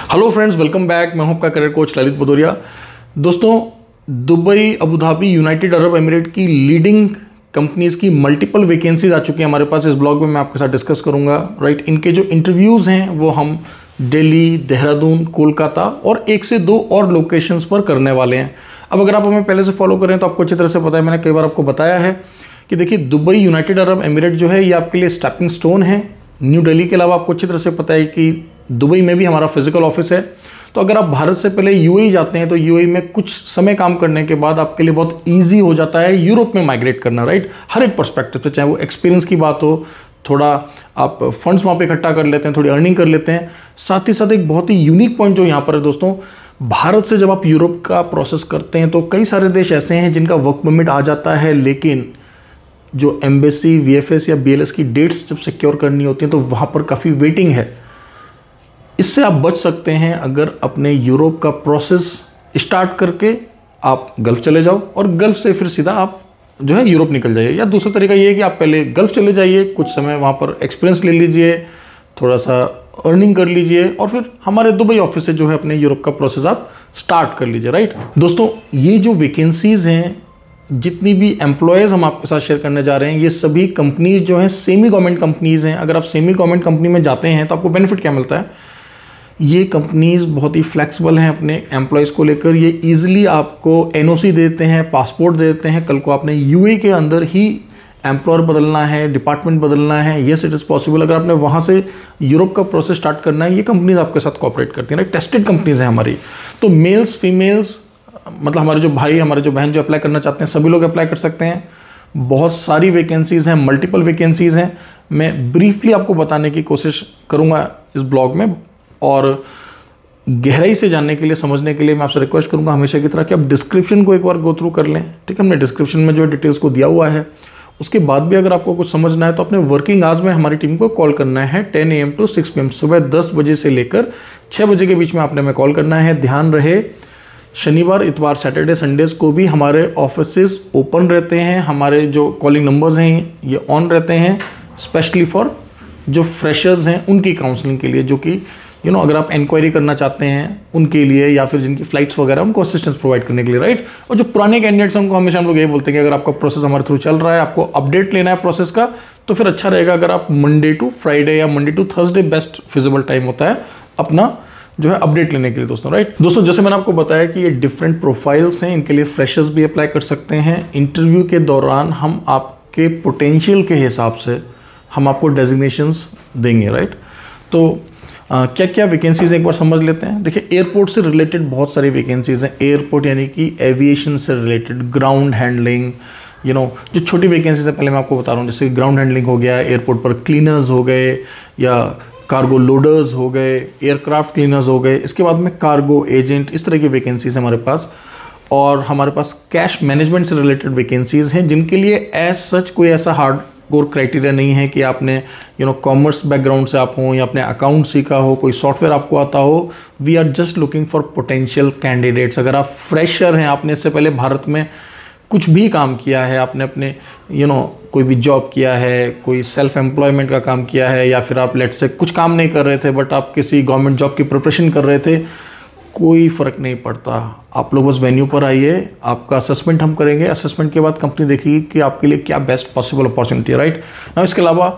Hello friends, welcome back. मैं हूं आपका करियर कोच ललित भदौरिया। दोस्तों, Dubai, Abu Dhabi, United Arab emirate की लीडिंग कंपनीज की मल्टीपल वैकेंसीज आ चुकी हैं हमारे पास। इस ब्लॉग में मैं आपके साथ डिस्कस करूंगा। राइट, इनके जो इंटरव्यूज़ हैं वो हम दिल्ली, देहरादून, कोलकाता और 1 से 2 और लोकेशंस पर करने वाले हैं। अब अगर आप हमें पहले से फॉलो करें तो आपको अच्छी तरह से पता है, मैंने कई बार आपको बताया है कि देखिए, दुबई, यूनाइटेड अरब एमिरेट जो है ये आपके लिए स्टेपिंग स्टोन है। न्यू दिल्ली के अलावा आपको अच्छी तरह से पता है कि दुबई में भी हमारा फिजिकल ऑफिस है। तो अगर आप भारत से पहले यूएई जाते हैं तो यूएई में कुछ समय काम करने के बाद आपके लिए बहुत ईजी हो जाता है यूरोप में माइग्रेट करना। राइट, हर एक पर्सपेक्टिव से, चाहे वो एक्सपीरियंस की बात हो, थोड़ा आप फंड्स वहाँ पे इकट्ठा कर लेते हैं, थोड़ी अर्निंग कर लेते हैं। साथ ही साथ एक बहुत ही यूनिक पॉइंट जो यहाँ पर है दोस्तों, भारत से जब आप यूरोप का प्रोसेस करते हैं तो कई सारे देश ऐसे हैं जिनका वर्क परमिट आ जाता है, लेकिन जो एम्बेसी, वीएफएस या बीएलएस की डेट्स जब सिक्योर करनी होती हैं तो वहाँ पर काफ़ी वेटिंग है। इससे आप बच सकते हैं अगर अपने यूरोप का प्रोसेस स्टार्ट करके आप गल्फ चले जाओ और गल्फ से फिर सीधा आप जो है यूरोप निकल जाइए। या दूसरा तरीका ये है कि आप पहले गल्फ चले जाइए, कुछ समय वहाँ पर एक्सपीरियंस ले लीजिए, थोड़ा सा अर्निंग कर लीजिए और फिर हमारे दुबई ऑफिस से जो है अपने यूरोप का प्रोसेस आप स्टार्ट कर लीजिए। राइट दोस्तों, ये जो वैकेंसीज़ हैं, जितनी भी एम्प्लॉयज़ हम आपके साथ शेयर करने जा रहे हैं, ये सभी कंपनीज जो हैं सेमी गवर्नमेंट कंपनीज़ हैं। अगर आप सेमी गवर्नमेंट कंपनी में जाते हैं तो आपको बेनिफिट क्या मिलता है? ये कंपनीज बहुत ही फ्लेक्सिबल हैं अपने एम्प्लॉयज़ को लेकर। ये इजीली आपको एनओसी देते हैं, पासपोर्ट देते हैं। कल को आपने यूएई के अंदर ही एम्प्लॉयर बदलना है, डिपार्टमेंट बदलना है, येस इट इज़ पॉसिबल। अगर आपने वहाँ से यूरोप का प्रोसेस स्टार्ट करना है, ये कंपनीज आपके साथ कोऑपरेट करती हैं। टेस्टेड कंपनीज हैं हमारी। तो मेल्स, फीमेल्स, मतलब हमारे जो भाई, हमारे जो बहन जो अप्लाई करना चाहते हैं, सभी लोग अप्लाई कर सकते हैं। बहुत सारी वैकेंसीज़ हैं, मल्टीपल वैकेंसीज़ हैं। मैं ब्रीफली आपको बताने की कोशिश करूँगा इस ब्लॉग में, और गहराई से जानने के लिए, समझने के लिए मैं आपसे रिक्वेस्ट करूंगा हमेशा की तरह कि आप डिस्क्रिप्शन को एक बार गो थ्रू कर लें। ठीक है, हमने डिस्क्रिप्शन में जो डिटेल्स को दिया हुआ है। उसके बाद भी अगर आपको कुछ समझना है तो अपने वर्किंग आवर्स में हमारी टीम को कॉल करना है 10 AM to 6 PM, सुबह 10 बजे से लेकर 6 बजे के बीच में आपने हमें कॉल करना है। ध्यान रहे, शनिवार, इतवार, सैटरडे, संडेज को भी हमारे ऑफिसेज ओपन रहते हैं। हमारे जो कॉलिंग नंबर्स हैं ये ऑन रहते हैं, स्पेशली फॉर जो फ्रेशर्स हैं उनकी काउंसलिंग के लिए, जो कि अगर आप इंक्वायरी करना चाहते हैं उनके लिए, या फिर जिनकी फ्लाइट्स वगैरह, उनको असिस्टेंस प्रोवाइड करने के लिए। राइट, और जो पुराने कैंडिडेट्स हैं उनको हमेशा हम लोग यही बोलते हैं कि अगर आपका प्रोसेस हमारे थ्रू चल रहा है, आपको अपडेट लेना है प्रोसेस का, तो फिर अच्छा रहेगा अगर आप मंडे टू फ्राइडे या Monday to Thursday best feasible time होता है अपना जो है अपडेट लेने के लिए दोस्तों। राइट दोस्तों, जैसे मैंने आपको बताया कि ये डिफरेंट प्रोफाइल्स हैं, इनके लिए फ्रेशर्स भी अप्लाई कर सकते हैं। इंटरव्यू के दौरान हम आपके पोटेंशियल के हिसाब से हम आपको डेजिग्नेशंस देंगे। राइट, तो क्या क्या वैकेंसीज एक बार समझ लेते हैं। देखिए, एयरपोर्ट से रिलेटेड बहुत सारी वैकेंसीज हैं। एयरपोर्ट यानी कि एविएशन से रिलेटेड, ग्राउंड हैंडलिंग, जो छोटी वैकेंसीज है पहले मैं आपको बता रहा हूँ। जैसे ग्राउंड हैंडलिंग हो गया, एयरपोर्ट पर क्लीनर्स हो गए, या कार्गो लोडर्स हो गए, एयरक्राफ्ट क्लीनर्स हो गए। इसके बाद में कार्गो एजेंट, इस तरह की वैकेंसीज हमारे पास। और हमारे पास कैश मैनेजमेंट से रिलेटेड वैकेंसीज हैं, जिनके लिए एज सच कोई ऐसा हार्ड कोर क्राइटेरिया नहीं है कि आपने कॉमर्स बैकग्राउंड से आप हो या आपने अकाउंट सीखा हो, कोई सॉफ्टवेयर आपको आता हो। We are just looking for potential candidates. अगर आप फ्रेशर हैं, आपने इससे पहले भारत में कुछ भी काम किया है, आपने अपने कोई भी जॉब किया है, कोई सेल्फ एम्प्लॉयमेंट का काम किया है, या फिर आप लेट से कुछ काम नहीं कर रहे थे बट आप किसी गवर्नमेंट जॉब की प्रिपरेशन कर रहे थे, कोई फ़र्क नहीं पड़ता। आप लोग बस वेन्यू पर आइए, आपका असेसमेंट हम करेंगे। असेसमेंट के बाद कंपनी देखेगी कि आपके लिए क्या बेस्ट पॉसिबल अपॉर्चुनिटी है। राइट ना, इसके अलावा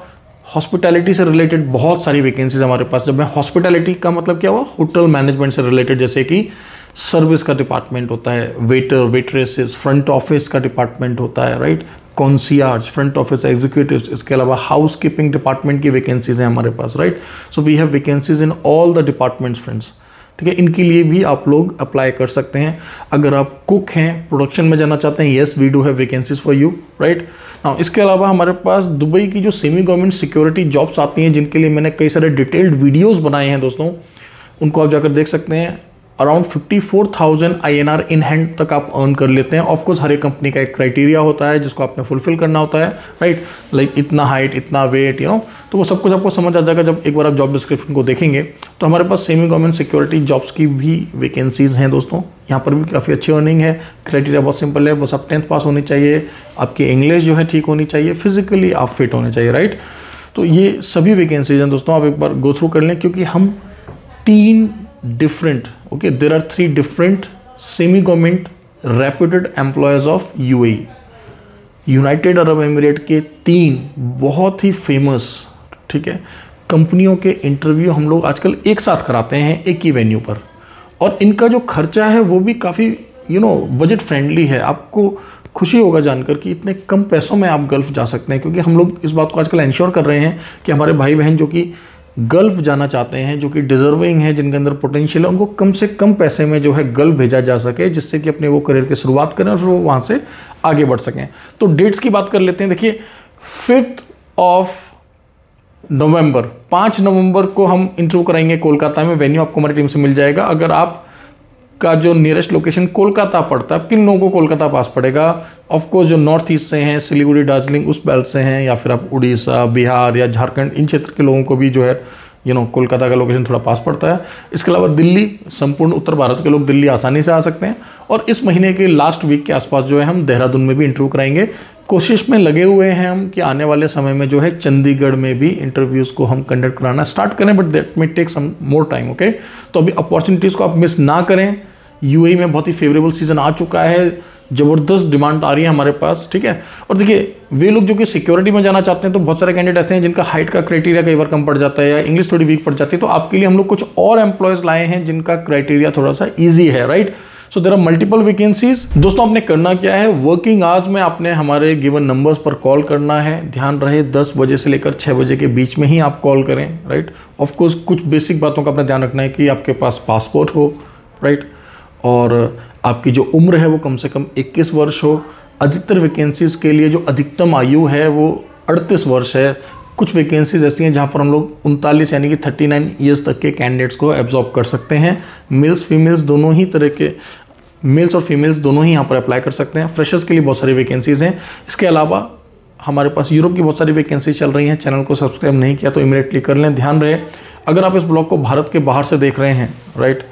हॉस्पिटैलिटी से रिलेटेड बहुत सारी वैकेंसीज हमारे पास। जब मैं हॉस्पिटैलिटी का मतलब क्या हुआ, होटल मैनेजमेंट से रिलेटेड, जैसे कि सर्विस का डिपार्टमेंट होता है, वेटर, वेट्रेसेस, फ्रंट ऑफिस का डिपार्टमेंट होता है। Right, concierge, front office executives, इसके अलावा हाउस कीपिंग डिपार्टमेंट की वैकेंसीज हैं हमारे पास। Right, so we have vacancies in all the departments friends. ठीक है, इनके लिए भी आप लोग अप्लाई कर सकते हैं। अगर आप कुक हैं, प्रोडक्शन में जाना चाहते हैं, yes we do have vacancies for you. Right now, इसके अलावा हमारे पास दुबई की जो सेमी गवर्नमेंट सिक्योरिटी जॉब्स आती हैं, जिनके लिए मैंने कई सारे डिटेल्ड वीडियोस बनाए हैं दोस्तों, उनको आप जाकर देख सकते हैं। अराउंड 54,000 INR इन हैंड तक आप अर्न कर लेते हैं। ऑफकोर्स हर एक कंपनी का एक क्राइटेरिया होता है जिसको आपने फुलफिल करना होता है। राइट, लाइक इतना हाइट, इतना वेट, तो वो सब कुछ आपको समझ आ जाएगा जब एक बार आप जॉब डिस्क्रिप्शन को देखेंगे। तो हमारे पास सेमी गवर्नमेंट सिक्योरिटी जॉब्स की भी वैकेंसीज हैं दोस्तों। यहाँ पर भी काफ़ी अच्छी अर्निंग है। क्राइटेरिया बहुत सिंपल है, बस आप 10th पास होनी चाहिए, आपकी इंग्लिश जो है ठीक होनी चाहिए, फिजिकली आप फिट होने चाहिए। राइट, तो ये सभी वैकेंसीज हैं दोस्तों, आप एक बार गो थ्रू कर लें, क्योंकि हम 3 different, okay, there are 3 different semi government reputed employers of UAE. United Arab emirate के 3 बहुत ही फेमस, ठीक है, कंपनियों के इंटरव्यू हम लोग आजकल एक साथ कराते हैं एक ही वेन्यू पर, और इनका जो खर्चा है वो भी काफ़ी बजट फ्रेंडली है। आपको खुशी होगा जानकर कि इतने कम पैसों में आप गल्फ़ जा सकते हैं, क्योंकि हम लोग इस बात को आजकल इंश्योर कर रहे हैं कि हमारे भाई बहन जो कि गल्फ़ जाना चाहते हैं, जो कि डिज़र्विंग है, जिनके अंदर पोटेंशियल है, उनको कम से कम पैसे में जो है गल्फ़ भेजा जा सके, जिससे कि अपने वो करियर की शुरुआत करें और फिर वो वहाँ से आगे बढ़ सकें। तो डेट्स की बात कर लेते हैं। देखिए 5 नवंबर 5 नवंबर को हम इंटरव्यू कराएंगे कोलकाता में। वेन्यू आपको हमारी टीम से मिल जाएगा। अगर आप का जो नियरेस्ट लोकेशन कोलकाता पड़ता है, किन लोगों को कोलकाता पास पड़ेगा? ऑफकोर्स जो नॉर्थ ईस्ट से हैं, सिलीगुड़ी, दार्जिलिंग उस बेल्ट से हैं, या फिर आप उड़ीसा, बिहार या झारखंड इन क्षेत्र के लोगों को भी जो है कोलकाता का लोकेशन थोड़ा पास पड़ता है। इसके अलावा दिल्ली, संपूर्ण उत्तर भारत के लोग दिल्ली आसानी से आ सकते हैं। और इस महीने के लास्ट वीक के आसपास जो है हम देहरादून में भी इंटरव्यू कराएंगे। कोशिश में लगे हुए हैं हम कि आने वाले समय में जो है चंडीगढ़ में भी इंटरव्यूज़ को हम कंडक्ट कराना स्टार्ट करें, but that may take some more time, okay. तो अभी अपॉर्चुनिटीज़ को आप मिस ना करें। यूएई में बहुत ही फेवरेबल सीजन आ चुका है, ज़बरदस्त डिमांड आ रही है हमारे पास, ठीक है। और देखिए वे लोग जो कि सिक्योरिटी में जाना चाहते हैं, तो बहुत सारे कैंडिडेट ऐसे हैं जिनका हाइट का क्राइटेरिया कई बार कम पड़ जाता है या इंग्लिश थोड़ी वीक पड़ जाती है। तो आपके लिए हम लोग कुछ और एम्प्लॉयज़ लाए हैं जिनका क्राइटेरिया थोड़ा सा ईजी है, right. So there are multiple vacancies. दोस्तों आपने करना क्या है, वर्किंग आवर्स में आपने हमारे गिवन नंबर्स पर कॉल करना है। ध्यान रहे 10 बजे से लेकर 6 बजे के बीच में ही आप कॉल करें, राइट। ऑफकोर्स कुछ बेसिक बातों का अपना ध्यान रखना है कि आपके पास पासपोर्ट हो, राइट, और आपकी जो उम्र है वो कम से कम 21 वर्ष हो। अधिकतर वैकेंसीज़ के लिए जो अधिकतम आयु है वो 38 वर्ष है। कुछ वैकेंसीज ऐसी हैं जहाँ पर हम लोग 39 यानी कि 39 ईयर्स तक के कैंडिडेट्स को एब्जॉर्ब कर सकते हैं। मेल्स फीमेल्स दोनों ही तरह के, मेल्स और फीमेल्स दोनों ही यहाँ पर अप्लाई कर सकते हैं। फ्रेशर्स के लिए बहुत सारी वैकेंसीज़ हैं। इसके अलावा हमारे पास यूरोप की बहुत सारी वैकेंसी चल रही हैं। चैनल को सब्सक्राइब नहीं किया तो इमीडिएटली कर लें। ध्यान रहे अगर आप इस ब्लॉग को भारत के बाहर से देख रहे हैं, राइट,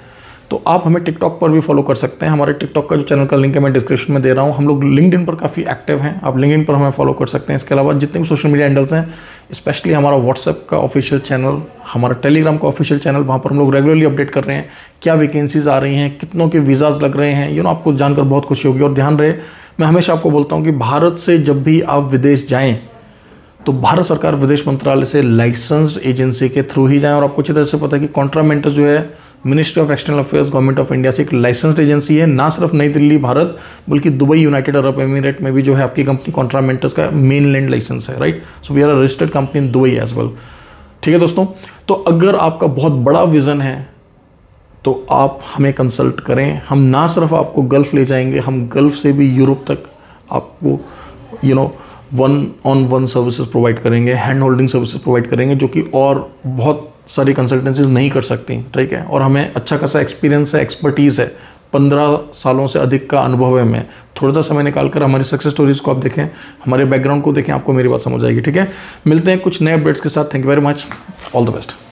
तो आप हमें टिकटॉक पर भी फॉलो कर सकते हैं। हमारे टिकटॉक का जो चैनल का लिंक है मैं डिस्क्रिप्शन में दे रहा हूँ। हम लोग लिंक्डइन पर काफ़ी एक्टिव हैं, आप लिंक्डइन पर हमें फॉलो कर सकते हैं। इसके अलावा जितने भी सोशल मीडिया हैंडल्स हैं, स्पेशली हमारा व्हाट्सएप का ऑफिशियल चैनल, हमारा टेलीग्राम का ऑफिशियल चैनल, वहाँ पर हम लोग रेगुलरली अपडेट कर रहे हैं क्या वैकेंसीज आ रही हैं, कितनों के वीज़ाज लग रहे हैं। आपको जानकर बहुत खुशी होगी। और ध्यान रहे मैं हमेशा आपको बोलता हूँ कि भारत से जब भी आप विदेश जाएँ तो भारत सरकार विदेश मंत्रालय से लाइसेंस्ड एजेंसी के थ्रू ही जाएं। और आपको अच्छी तरह से पता है कि कॉन्ट्रामेंटस जो है ministry of external affairs government of India से एक लाइसेंस्ड एजेंसी है। ना सिर्फ नई दिल्ली भारत बल्कि दुबई यूनाइटेड अरब एमिरेट में भी जो है आपकी कंपनी कॉन्ट्रामेंटस का मेन लैंड लाइसेंस है, right. So we are a registered company in Dubai as well, ठीक है दोस्तों। तो अगर आपका बहुत बड़ा विजन है तो आप हमें कंसल्ट करें। हम ना सिर्फ आपको गल्फ़ ले जाएंगे, हम गल्फ़ से भी यूरोप तक आपको 1-on-1 सर्विसेज प्रोवाइड करेंगे, हैंड होल्डिंग सर्विसेज प्रोवाइड करेंगे, जो कि और बहुत सारी कंसल्टेंसीज नहीं कर सकती, ठीक है। और हमें अच्छा खासा एक्सपीरियंस है, एक्सपर्टीज़ है, 15 सालों से अधिक का अनुभव है। मैं थोड़ा सा समय निकालकर हमारी सक्सेस स्टोरीज को आप देखें, हमारे बैकग्राउंड को देखें, आपको मेरी बात समझ आएगी, ठीक है। मिलते हैं कुछ नए अपडेट्स के साथ। Thank you very much, all the best.